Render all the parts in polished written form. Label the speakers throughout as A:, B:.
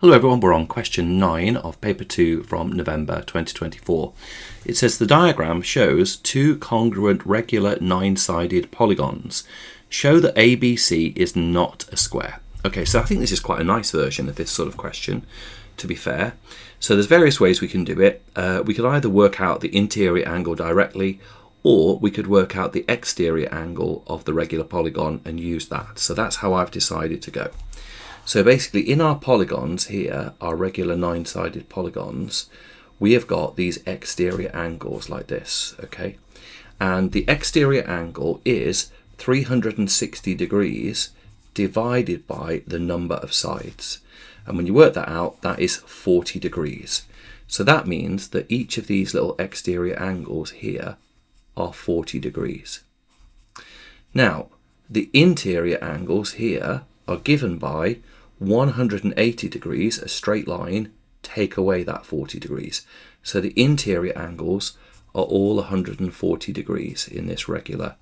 A: Hello everyone, we're on question 9 of paper 2 from November 2024. It says the diagram shows two congruent regular 9-sided polygons. Show that ABC is not a square. Okay, so I think this is quite a nice version of this sort of question, to be fair. So there's various ways we can do it. We could either work out the interior angle directly, or we could work out the exterior angle of the regular polygon and use that. So that's how I've decided to go. So basically in our polygons here, our regular 9-sided polygons, we have got these exterior angles like this, okay? And the exterior angle is 360 degrees divided by the number of sides. And when you work that out, that is 40 degrees. So that means that each of these little exterior angles here are 40 degrees. Now, the interior angles here are given by 180 degrees, a straight line, take away that 40 degrees. So the interior angles are all 140 degrees in this regular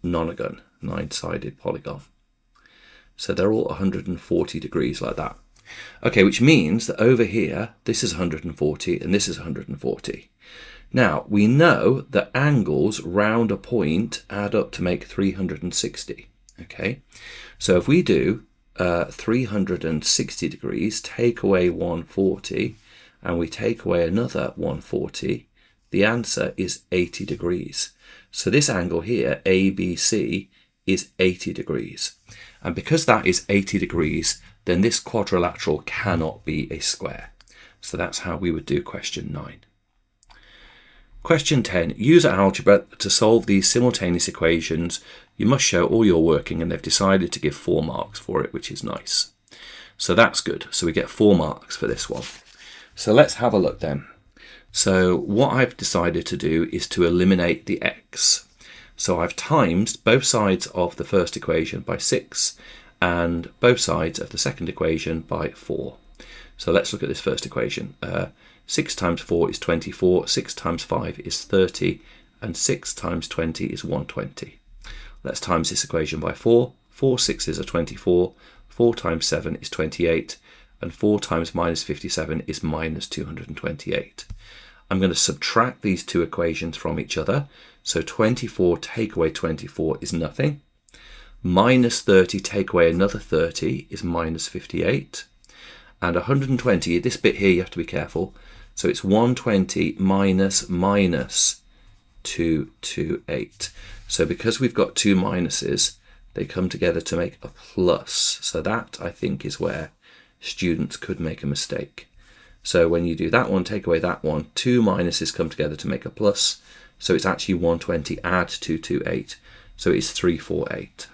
A: nonagon, 9-sided polygon. So they're all 140 degrees like that. Okay, which means that over here, this is 140 and this is 140. Now, we know that angles round a point add up to make 360. Okay, so if we do 360 degrees, take away 140, and we take away another 140, the answer is 80 degrees. So this angle here, ABC, is 80 degrees. And because that is 80 degrees, then this quadrilateral cannot be a square. So that's how we would do question 9. Question 10. Use algebra to solve these simultaneous equations. You must show all your working, and they've decided to give 4 marks for it, which is nice. So that's good. So we get 4 marks for this one. So let's have a look then. So what I've decided to do is to eliminate the x. So I've times both sides of the first equation by 6 and both sides of the second equation by 4. So let's look at this first equation. 6 times 4 is 24, 6 times 5 is 30, and 6 times 20 is 120. Let's times this equation by 4. 4 6s are 24, 4 times 7 is 28, and 4 times minus 57 is minus 228. I'm going to subtract these two equations from each other. So 24 take away 24 is nothing. Minus 30 take away another 30 is minus 58. And 120, this bit here you have to be careful. So it's 120 minus 228. So because we've got two minuses, they come together to make a plus. So that, I think, is where students could make a mistake. So when you do that one, take away that one, two minuses come together to make a plus. So it's actually 120 add 228. So it's 348.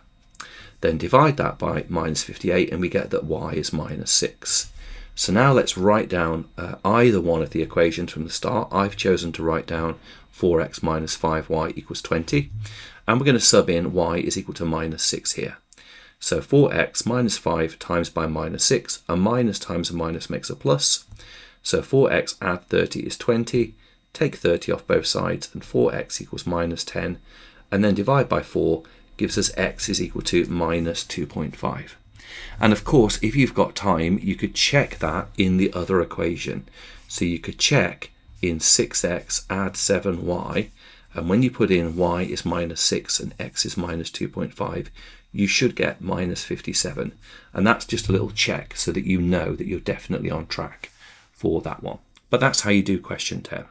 A: Then divide that by minus 58 and we get that y is minus 6. So now let's write down either one of the equations from the start. I've chosen to write down 4x minus 5y equals 20. And we're going to sub in y is equal to minus 6 here. So 4x minus 5 times by minus 6. A minus times a minus makes a plus. So 4x add 30 is 20. Take 30 off both sides and 4x equals minus 10. And then divide by 4 gives us x is equal to minus 2.5. And of course, if you've got time, you could check that in the other equation. So you could check in 6x add 7y, and when you put in y is minus 6 and x is minus 2.5, you should get minus 57. And that's just a little check so that you know that you're definitely on track for that one. But that's how you do question 10.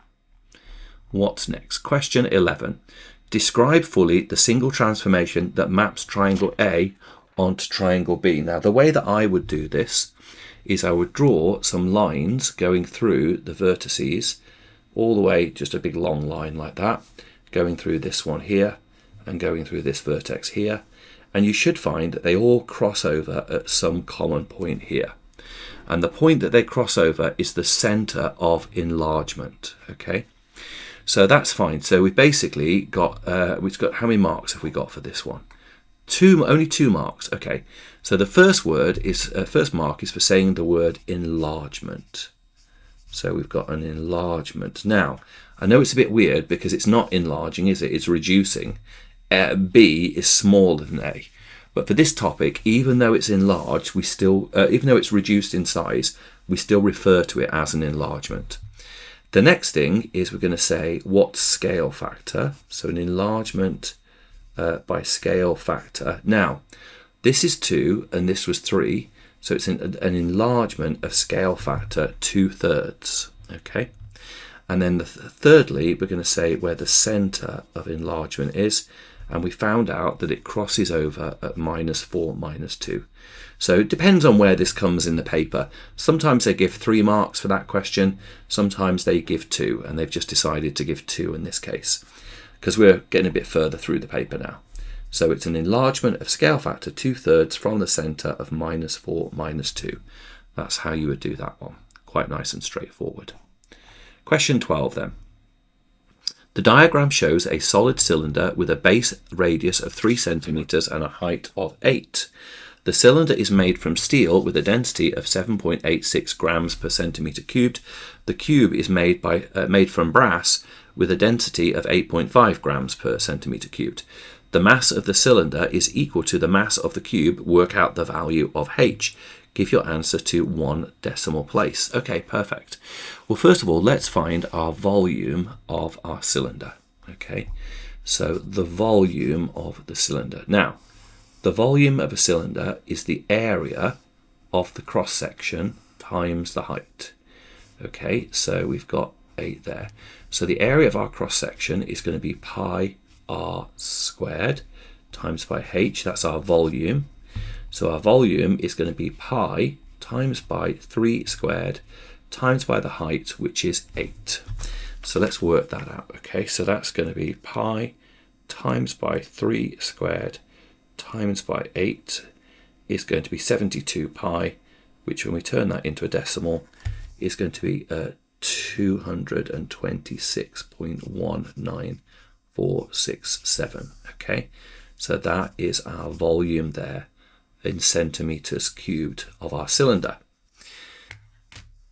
A: What's next? Question 11. Describe fully the single transformation that maps triangle A onto triangle B. Now, the way that I would do this is I would draw some lines going through the vertices, all the way, just a big long line like that, going through this one here and going through this vertex here. And you should find that they all cross over at some common point here. And the point that they cross over is the center of enlargement, okay? So that's fine. So we've basically got, how many marks have we got for this one? Only 2 marks. Okay. So the first mark is for saying the word enlargement. So we've got an enlargement. Now, I know it's a bit weird because it's not enlarging, is it? It's reducing. B is smaller than A. But for this topic, even though it's enlarged, we still, even though it's reduced in size, we still refer to it as an enlargement. The next thing is we're going to say what scale factor. So an enlargement by scale factor. Now, this is 2 and this was 3. So it's an enlargement of scale factor 2/3. Okay. And then thirdly, we're going to say where the center of enlargement is. And we found out that it crosses over at -4, -2. So it depends on where this comes in the paper. Sometimes they give 3 marks for that question. Sometimes they give 2, and they've just decided to give 2 in this case, because we're getting a bit further through the paper now. So it's an enlargement of scale factor 2/3 from the center of -4, -2. That's how you would do that one. Quite nice and straightforward. Question 12 then. The diagram shows a solid cylinder with a base radius of 3 centimeters and a height of 8. The cylinder is made from steel with a density of 7.86 grams per centimeter cubed. The cube is made from brass with a density of 8.5 grams per centimeter cubed. The mass of the cylinder is equal to the mass of the cube. Work out the value of H. Give your answer to 1 decimal place. Okay, perfect. Well, first of all, let's find our volume of our cylinder. Okay, so the volume of the cylinder. Now, the volume of a cylinder is the area of the cross section times the height. Okay, so we've got 8 there. So the area of our cross section is going to be pi r squared times by h. That's our volume. So our volume is going to be pi times by 3 squared times by the height, which is 8. So let's work that out. Okay, so that's going to be pi times by 3 squared times by 8 is going to be 72 pi, which when we turn that into a decimal is going to be 226.19467. Okay, so that is our volume there in centimeters cubed of our cylinder.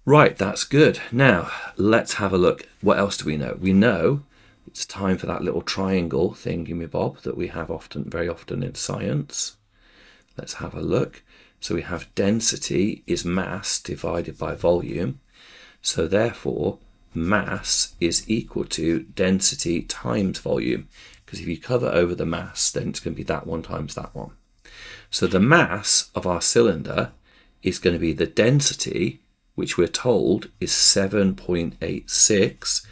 A: Right, that's good. Now let's have a look. What else do we know? We know it's time for that little triangle thingy-me-bob that we have very often in science. Let's have a look. So we have density is mass divided by volume. So therefore mass is equal to density times volume, because if you cover over the mass, then it's going to be that one times that one. So the mass of our cylinder is going to be the density, which we're told is 7.86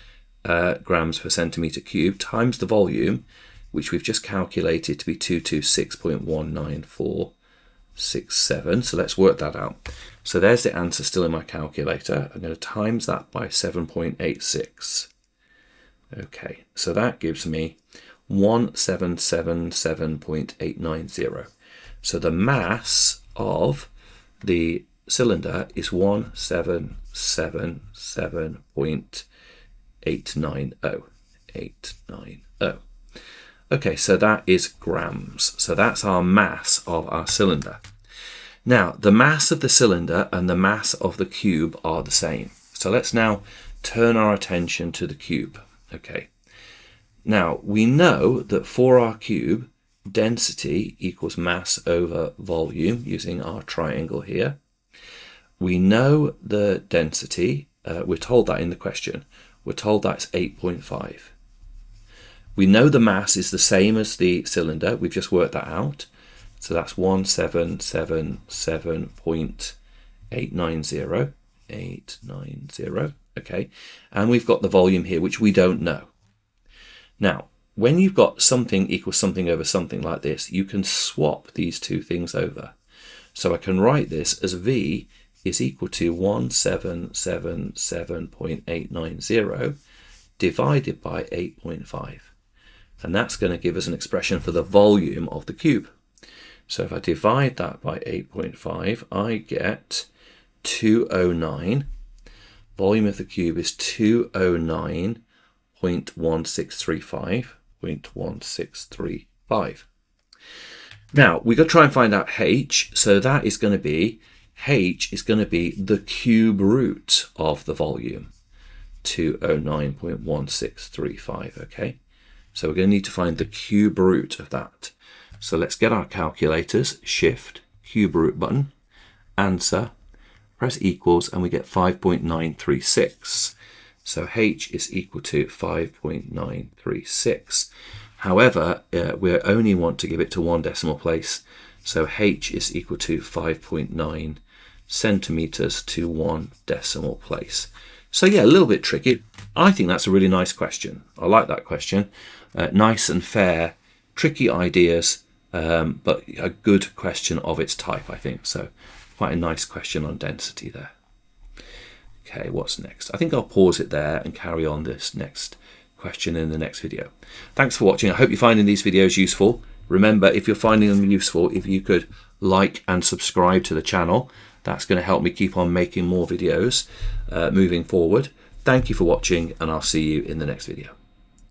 A: grams per centimeter cubed, times the volume, which we've just calculated to be 226.19467. So let's work that out. So there's the answer still in my calculator. I'm going to times that by 7.86. Okay, so that gives me 1777.890. So the mass of the cylinder is 1777.890. Okay, so that is grams. So that's our mass of our cylinder. Now, the mass of the cylinder and the mass of the cube are the same. So let's now turn our attention to the cube. Okay. Now, we know that for our cube, density equals mass over volume using our triangle here. We know the density, we're told that in the question. We're told that's 8.5. We know the mass is the same as the cylinder. We've just worked that out. So that's 1777.890. Okay. And we've got the volume here, which we don't know. Now, when you've got something equals something over something like this, you can swap these two things over. So I can write this as V is equal to 1777.890 divided by 8.5. And that's going to give us an expression for the volume of the cube. So if I divide that by 8.5, I get 209. Volume of the cube is 209.1635. Now we've got to try and find out H. So that is going to be, H is going to be the cube root of the volume, 209.1635. Okay, so we're going to need to find the cube root of that. So let's get our calculators, shift, cube root button, answer, press equals, and we get 5.936. So h is equal to 5.936. However, we only want to give it to 1 decimal place. So h is equal to 5.9 centimeters to 1 decimal place. So yeah, a little bit tricky. I think that's a really nice question. I like that question. Nice and fair, tricky ideas, but a good question of its type, I think. So quite a nice question on density there. Okay, what's next? I think I'll pause it there and carry on this next question in the next video. Thanks for watching. I hope you're finding these videos useful. Remember, if you're finding them useful, if you could like and subscribe to the channel, that's going to help me keep on making more videos moving forward. Thank you for watching, and I'll see you in the next video.